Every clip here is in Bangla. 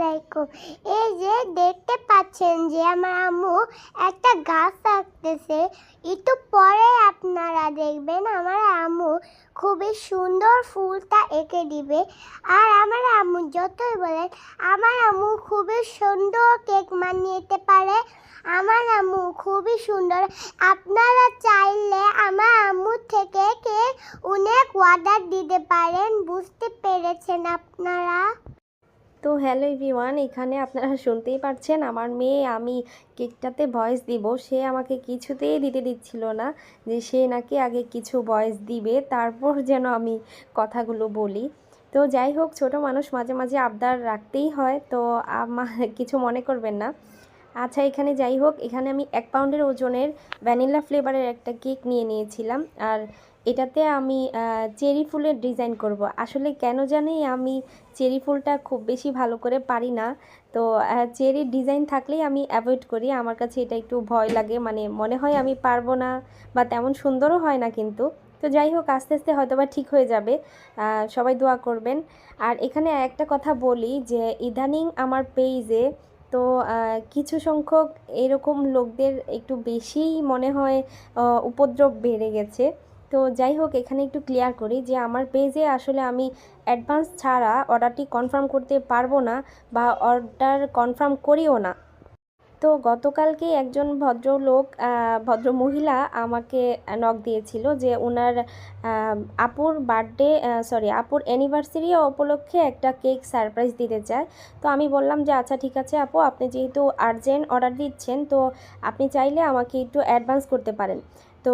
আলাইকুম। এই যে দেখতে পাচ্ছেন যে আমার আম্মু একটা গাছ আঁকতেছে। একটু পরে আপনারা দেখবেন আমার আম্মু খুবই সুন্দর ফুলটা এঁকে দিবে। আর আমার আম্মু যতই বলেন, আমার আম্মু খুবই সুন্দর কেক বানাতে পারে। আমার আম্মু খুবই সুন্দর। আপনারা চাইলে আমার আম্মুর থেকে কেক অনেক অর্ডার দিতে পারেন। বুঝতে পেরেছেন আপনারা? তো হ্যালো এভরিওয়ান, এখানে আপনারা শুনতেই পারছেন আমার মেয়ে, আমি কেকটাতে ভয়েস দিব, সে আমাকে কিছুতেই দিতে দিচ্ছিল না, যে সে নাকি আগে কিছু ভয়েস দিবে তারপর যেন আমি কথাগুলো বলি। তো যাই হোক, ছোট মানুষ মাঝে মাঝে আবদার রাখতেই হয়, তো আমার কিছু মনে করবেন না। আচ্ছা, এখানে যাই হোক, এখানে আমি 1 পাউন্ডের ওজনের ভ্যানিলা ফ্লেভারের একটা কেক নিয়ে নিয়েছিলাম। আর এটাতে আমি চেরি ফুলের ডিজাইন করব। আসলে কেন জানি আমি চেরি ফুলটা খুব বেশি ভালো করে পারি না, তো চেরির ডিজাইন থাকলেই আমি অ্যাভয়েড করি। আমার কাছে এটা একটু ভয় লাগে, মানে মনে হয় আমি পারবো না, বা তেমন সুন্দরও হয় না কিন্তু। তো যাই হোক, আস্তে আস্তে হয়তো বা ঠিক হয়ে যাবে, সবাই দোয়া করবেন। আর এখানে একটা কথা বলি যে ইদানিং আমার পেজে তো কিছু সংখ্যক এরকম লোকদের একটু বেশিই মনে হয় উপদ্রব বেড়ে গেছে। তো যাই হোক, এখানে একটু ক্লিয়ার করি যে আমার পেজে আসলে আমি অ্যাডভান্স ছাড়া অর্ডারটি কনফার্ম করতে পারবো না, বা অর্ডার কনফার্ম করিও না। তো গতকালকে একজন ভদ্রলোক, ভদ্র মহিলা আমাকে নক দিয়েছিল যে ওনার আপুর বার্থডে, আপুর অ্যানিভার্সারি উপলক্ষে একটা কেক সারপ্রাইজ দিতে চায়। তো আমি বললাম যে আচ্ছা ঠিক আছে আপু, আপনি যেহেতু আর্জেন্ট অর্ডার দিচ্ছেন, তো আপনি চাইলে আমাকে একটু অ্যাডভান্স করতে পারেন। তো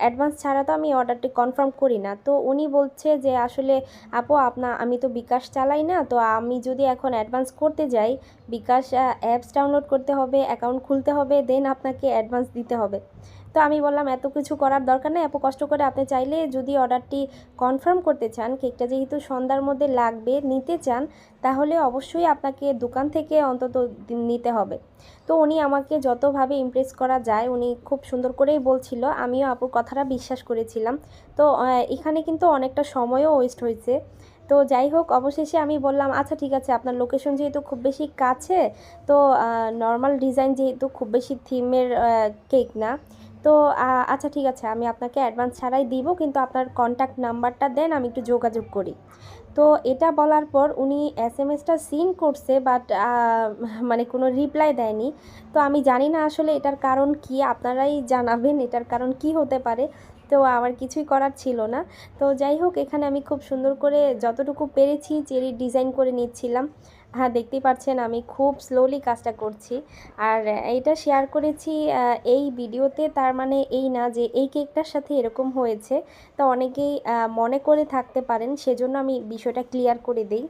অ্যাডভান্স ছাড়া তো আমি অর্ডারটি কনফার্ম করি না। তো উনি বলছে যে আসলে আপু, আমি তো বিকাশ চালাই না, তো আমি যদি এখন অ্যাডভান্স করতে যাই, বিকাশ অ্যাপস ডাউনলোড করতে হবে, অ্যাকাউন্ট খুলতে হবে, দেন আপনাকে অ্যাডভান্স দিতে হবে। তো আমি বললাম এত কিছু করার দরকার নেই আপু, কষ্ট করে আপনি চাইলে যদি অর্ডারটি কনফার্ম করতে চান, কেকটা যেহেতু সন্ধ্যার মধ্যে লাগবে, নিতে চান, তাহলে অবশ্যই আপনাকে দোকান থেকে অন্তত নিতে হবে। তো উনি আমাকে যতভাবে ইমপ্রেস করা যায় উনি খুব সুন্দর করেই বলছিল, আমিও আপুর কথাটা বিশ্বাস করেছিলাম। তো এখানে কিন্তু অনেকটা সময়ও ওয়েস্ট হয়েছে। তো যাই হোক, অবশেষে আমি বললাম আচ্ছা ঠিক আছে, আপনার লোকেশন যেহেতু খুব বেশি কাছে, তো নর্মাল ডিজাইন যেহেতু খুব বেশি থিমের কেক না, তো আচ্ছা ঠিক আছে, আমি আপনাকে অ্যাডভান্স ছাড়াই দিব, কিন্তু আপনার কন্ট্যাক্ট নাম্বারটা দেন, আমি একটু যোগাযোগ করি। তো এটা বলার পর উনি এসএমএসটা সিন করছে, বাট মানে কোনো রিপ্লাই দেয়নি। তো আমি জানি না আসলে এটার কারণ কি, আপনারাই জানাবেন এটার কারণ কি হতে পারে। তো আমার কিছুই করার ছিল না। তো যাই হোক, এখানে আমি খুব সুন্দর করে যতটুকু পেরেছি চেরির ডিজাইন করে নিচ্ছিলাম। হ্যাঁ, দেখতেই পাচ্ছেন আমি খুব স্লোলি কাজটা করছি। আর এইটা শেয়ার করেছি এই ভিডিওতে, তার মানে এই না যে এই কেকটার সাথে এরকম হয়েছে। তো অনেকেই মনে করে থাকতে পারেন, সেজন্য আমি বিষয়টা ক্লিয়ার করে দিই।